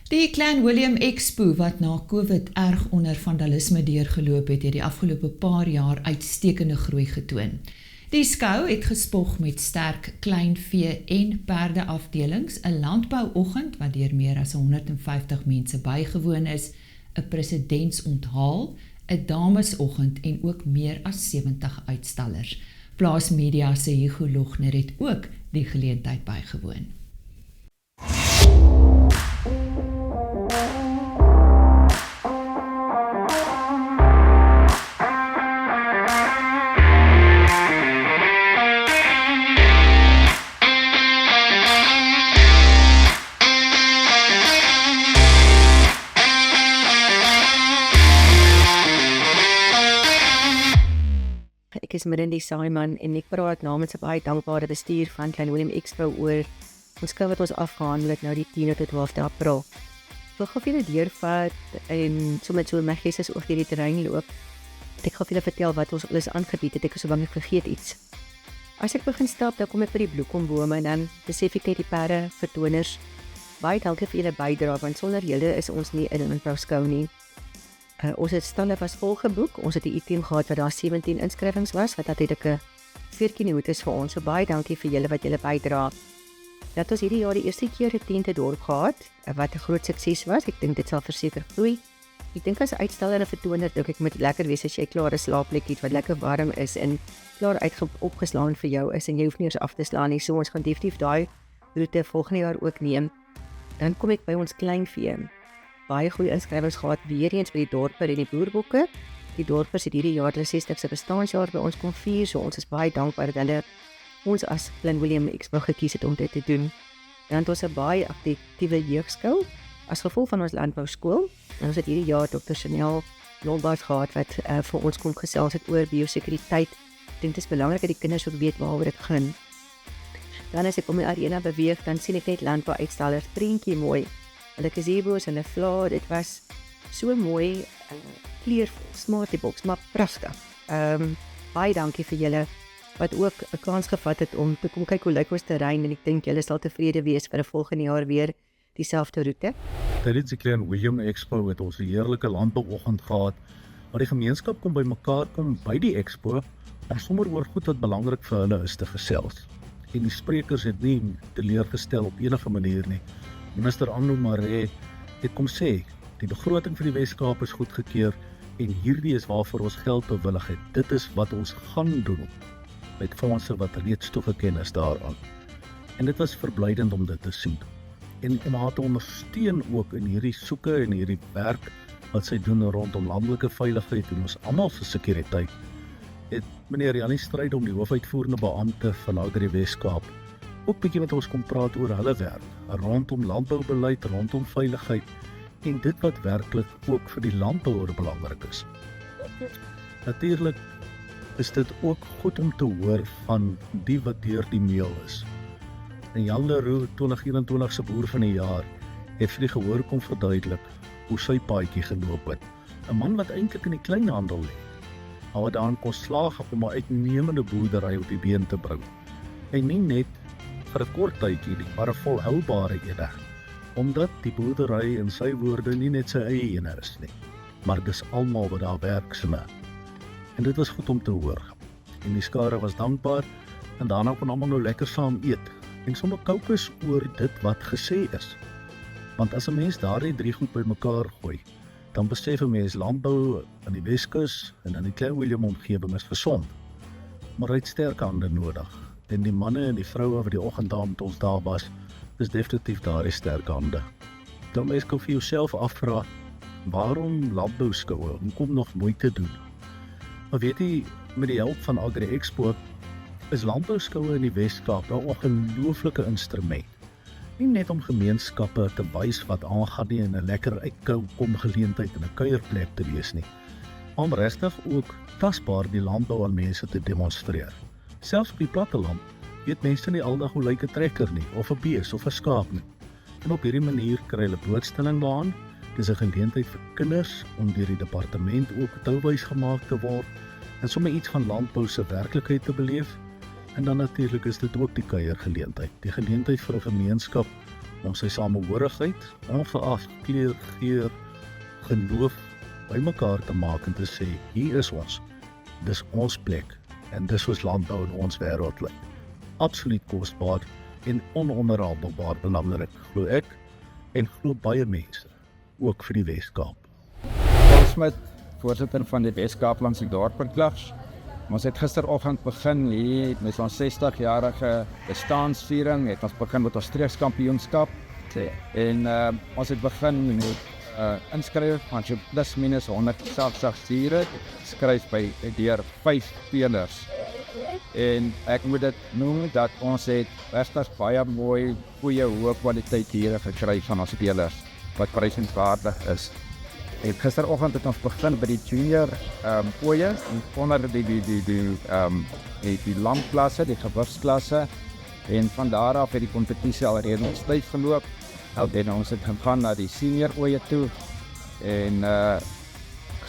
Die Clan William Expo wat na COVID erg onder vandalisme deurgeloop het die afgelope paar jaar uitstekende groei getoon. Die skou het gespog met sterk kleinvee en perde afdelings, 'n landbouoggend wat deur meer as 150 mense bygewoon is, 'n presidentsonthaal, 'n damesoggend en ook meer as 70 uitstallers. Plaasmedia se Hugo Logner het ook die geleentheid bygewoon. Ek is Mirindi Simon en ek praat namens 'n baie dankbare bestuur van Clan William Expo oor ons skou wat ons afgehandel het nou die 10 tot 12 April. Ek wil gou vir julle deurvat en so met so my gees oor die terrein loop. Ek gaan vir julle vertel wat ons alles aangebied het, ek is so bang ek vergeet iets. As ek begin stap, dan kom ek by die bloekombome en dan besef ek net die perde, vertoners. Baie dankie vir julle bydrae, want sonder julle is ons nie in 'n skou nie. Ons het stalle was volgeboek, ons het die item gehad wat daar 17 inskrywings was, wat natuurlik 14 minute is vir ons, so baie dankie vir julle wat julle bydra. Dat ons hierdie jaar die eerste keer 'n tente dorp gehad, wat 'n groot sukses was, ek dink dit sal verseker groei. Ek dink as uitstaller en 'n vertoner, dink ek moet lekker wees as jy klaar 'n slaapplek het wat lekker warm is en klaar opgeslaan vir jou is en jy hoef nie eens af te slaan nie, so ons gaan definitief daai roete volgende jaar ook neem. Dan kom ek by ons kleinvee. Baie goeie inskrywings gehad weer eens by die dorper en die boerboeke. Die dorpers het hierdie jaar hulle 60ste bestaanjaar by ons kom vier, so ons is baie dankbaar dat hulle ons as Clan William Expo gekies het om dit te doen. Dan het ons 'n baie aktiewe jeugskou as gevolg van ons landbouskool. En ons het hierdie jaar Dr. Chanel Lombard gehad wat vir ons kom gesels het oor biosekuriteit. Ek dink dit is belangrik dat die kinders ook weet waaroor dit gaan. Dan as ek om die arena beweeg, dan sien ek net landbouuitstallers, prentjie mooi. Hulle gazebo's, hulle vla, dit was so mooi, kleurvol, smarty box, maar pragtig. Baie dankie vir julle wat ook 'n kans gevat het om te kom kyk hoe lyk ons terrein en ek dink julle sal tevrede wees vir 'n volgende jaar weer dieselfde roete. Tydens die Clan William Expo het ons 'n heerlike landbouoggend gehad, waar die gemeenskap kom bymekaar kom by die expo en sommer oor goed wat belangrik vir hulle is te gesels. En die sprekers het nie teleurgestel op enige manier nie. Minister Anno Maree het kom sê, die begroting vir die Weskaap is goedgekeur en hierdie is waarvoor ons geld bewillig het. Dit is wat ons gaan doen met fondse wat reeds toegeken is daaraan. En dit was verblydend om dit te sien. En om haar te ondersteun ook in hierdie soeke en hierdie werk wat sy doen rondom landelike veiligheid en ons almal se sekuriteit, het meneer Janie Strydom, die hoofuitvoerende beampte van Agri Weskaap, ook bietjie met ons kom praat oor hulle werk, rondom landboubeleid, rondom veiligheid, en dit wat werklik ook vir die landbouer belangrik is. Natuurlik is dit ook goed om te hoor van die wat deur die meel is. En Jan Leroux, 2021 se boer van die jaar, het vir die gehoor kom verduidelik hoe sy paadjie geloop het. 'n Man wat eintlik in die kleinhandel lê, maar wat daarin kon slaag om 'n uitnemende boerdery op die been te bring. En nie net vir 'n kort tydjie nie, maar 'n volhoubare ene. Omdat die boerdery in sy woorde nie net sy eie ene is nie, maar dis almal wat daar werk same. En dit was goed om te hoor. En die skare was dankbaar en daarna kon almal nou lekker saam eet en sommer kokes oor dit wat gesê is. Want as 'n mens daardie drie goed bymekaar gooi, dan besef 'n mens landbou aan die Weskus en aan die Clan William omgewing is gesond. Maar hy het sterk hande nodig. En die manne en die vroue wat die oggend daar met ons daar was, is definitief daardie sterk hande. Dan mens kan vir jouself afvra, waarom landbouskoue? Hoekom nog moeite doen? Maar weet jy, met die hulp van Agri Expo is landbouskoue in die Weskaap 'n ongelooflike instrument. Nie net om gemeenskappe te wys wat aangaan nie in 'n lekker uitkom geleentheid en 'n kuierplek te wees nie, maar om regtig ook tasbaar die landbou aan mense te demonstreer. Selfs op die platteland weet mense nie aldag hoe lyk 'n trekker nie, of 'n bees of 'n skaap nie. En op hierdie manier kry hulle blootstelling daaraan. Dis 'n geleentheid vir kinders om deur die departement ook touwys gemaak te word en sommer iets van landbou se werklikheid te beleef. En dan natuurlik is dit ook die kuiergeleentheid, die geleentheid vir 'n gemeenskap om sy samehorigheid, ongeag kleur, geur, geloof bymekaar te maak en te sê, hier is ons, dis ons plek en dis soos landbou in ons wêreld lyk. Absoluut kosbaar en ononderhandelbaar belangrik, glo ek, en glo baie mense, ook vir die Wes-Kaap. Paul Smit, voorsitter van die Wes-Kaaplandse Dorpenklubs. Ons het gisteroggend begin hier met ons 60-jarige bestaansviering, het ons begin met ons streekskampioenskap en ons het begin met inskryf, want jy plus minus 160 stiere, skryf by deur 5 spelers. En ek moet dit noem dat ons het regtig baie mooi, goeie, hoë kwaliteit diere gekry van ons spelers, wat prysenswaardig is. En gisteroggend het ons begin by die junior pooie, onder die lamklasse, die gewichtsklasse, en van daar af het die kompetisie alreeds nog steeds geloop. En ons het gegaan na die senior ooie toe en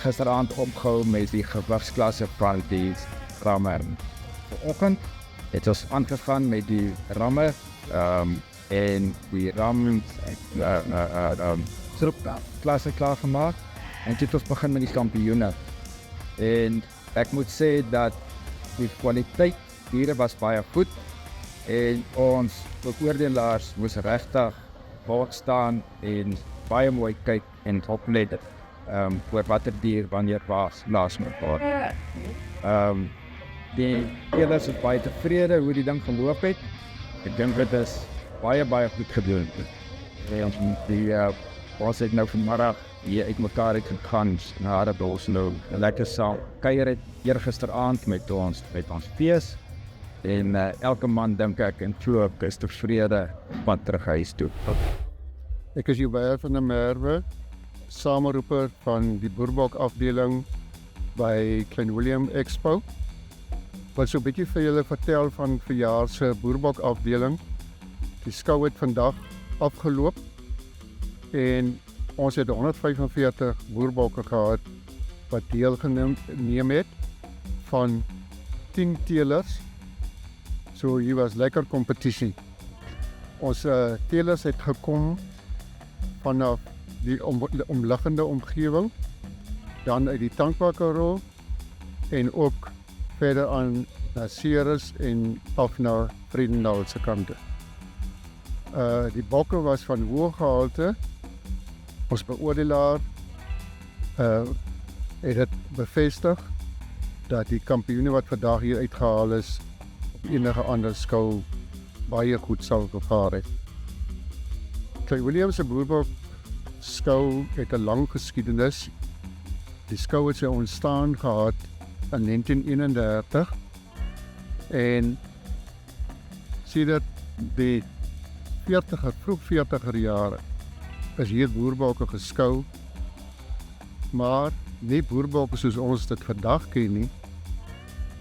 gisteravond opgehou met die gewichtsklasse van die ramme. Vanoggend het ons aangegaan met die ramme en die ram klasse klaargemaak en dit ons begin met die kampioene. En ek moet sê dat die kwaliteit diere was baie goed en ons beoordelaars moes regtig baat staan en baie mooi kyk en oplet oor watter dier wanneer was laas mekaar. Die spelers is baie tevrede hoe die ding geloop het. Ek dink dit is baie goed gedoen. En ons het nou vanmiddag hier uit mekaar uitgegaan na Harabos nou. Lekker saam kuier het eergisteraand met ons fees. En elke man dink ek en glo ek is tevrede pad terug huis toe. Ek is Joubert van der Merwe, sameroeper van die boerbok afdeling by Klein Willem Expo. Wat so 'n bietjie vir julle vertel van verjaar se boerbok afdeling. Die skou het vandag afgeloop en ons het 145 boerbokke gehad wat deelgeneem het van 10 teelers. So hier was lekker kompetisie. Ons teelers het gekom vanaf die omliggende omgewing, dan uit die Tankwa-Karoo en ook verder aan na Ceres en af na Vredendal se kante. Die bokke was van hoë gehalte. Ons beoordelaar het dit bevestig dat die kampioene wat vandag hier uitgehaal is op enige ander skou baie goed sal gevaar het. Klein Willem se boerbok skou het 'n lang geskiedenis. Die skou het sy ontstaan gehad in 1931 en sedert die 40er, vroeg 40er jare is hier boerbokke geskou, maar nie boerbokke soos ons dit vandag ken nie.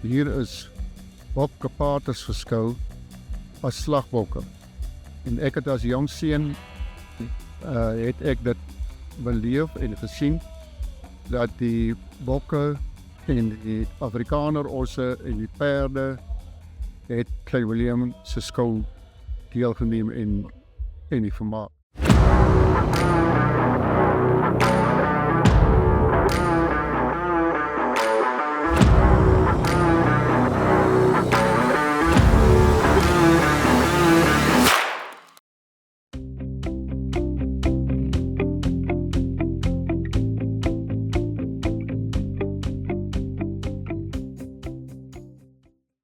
Hier is bokpaters geskou as slagbokke. En ek het as jong seun het ek dit beleef en gesien dat die bokke en die Afrikaner osse en die perde het Klein Willem se skou deelgeneem in die vermaak.